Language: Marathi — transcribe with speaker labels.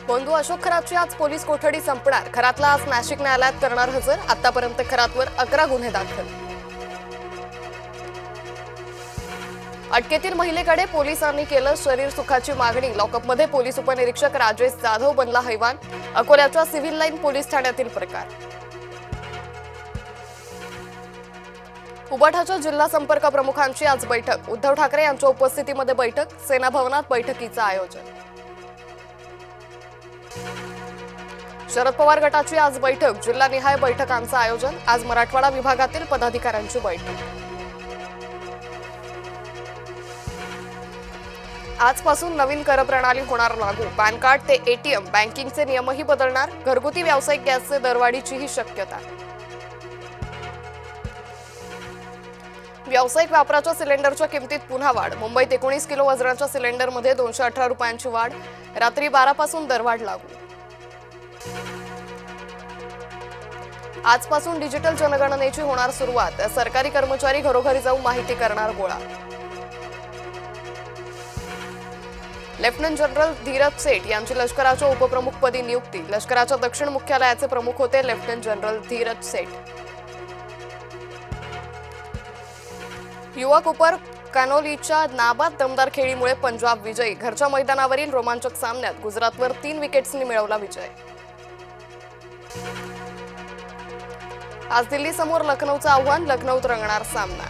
Speaker 1: बंधू अशोक खरातची आज पोलीस कोठडी संपणार। खरातला आज नाशिक न्यायालयात करणार हजर। आतापर्यंत खरातवर 11 गुन्हे दाखल। अटकेतील महिलेकडे पोलिसांनी केलं शरीर सुखाची मागणी। लॉकअपमध्ये पोलीस उपनिरीक्षक राजेश जाधव बनला हैवान। अकोल्याच्या सिव्हिल लाईन पोलीस ठाण्यातील प्रकार। उबाठाच्या जिल्हा संपर्क प्रमुखांची आज बैठक। उद्धव ठाकरे यांच्या उपस्थितीमध्ये बैठक। सेना भवनात बैठकीचं आयोजन। शरद पवार गटाची आज बैठक। जिल्हानिहाय बैठकांचं आयोजन। आज मराठवाडा विभागातील पदाधिकाऱ्यांची बैठक। आजपासून नवीन कर प्रणाली होणार लागू। पॅन कार्ड ते एटीएम बँकिंगचे नियमही बदलणार। घरगुती व्यावसायिक गॅसचे दरवाढीचीही शक्यता। व्यावसायिक वापराच्या सिलेंडरच्या किमतीत पुन्हा वाढ। मुंबईत 19 किलो वजनाच्या सिलेंडरमध्ये 218 रुपयांची वाढ। रात्री 12 पासून दरवाढ लागू। आजपासून डिजिटल जनगणनेची होणार सुरुवात। सरकारी कर्मचारी घरोघरी जाऊन माहिती करणार गोळा। लेफ्टनंट जनरल धीरज सेठ यांची लष्कराच्या उपप्रमुखपदी नियुक्ती। लष्कराच्या दक्षिण मुख्यालयाचे प्रमुख होते लेफ्टनंट जनरल धीरज सेठ। युवा कुपर कानोलीच्या नाबाद दमदार खेळीमुळे पंजाब विजयी। घरच्या मैदानावरील रोमांचक सामन्यात गुजरातवर 3 विकेट्सनी मिळवला विजय। आज दिल्ली समोर लखनौचं आव्हान। लखनौत रंगणार सामना।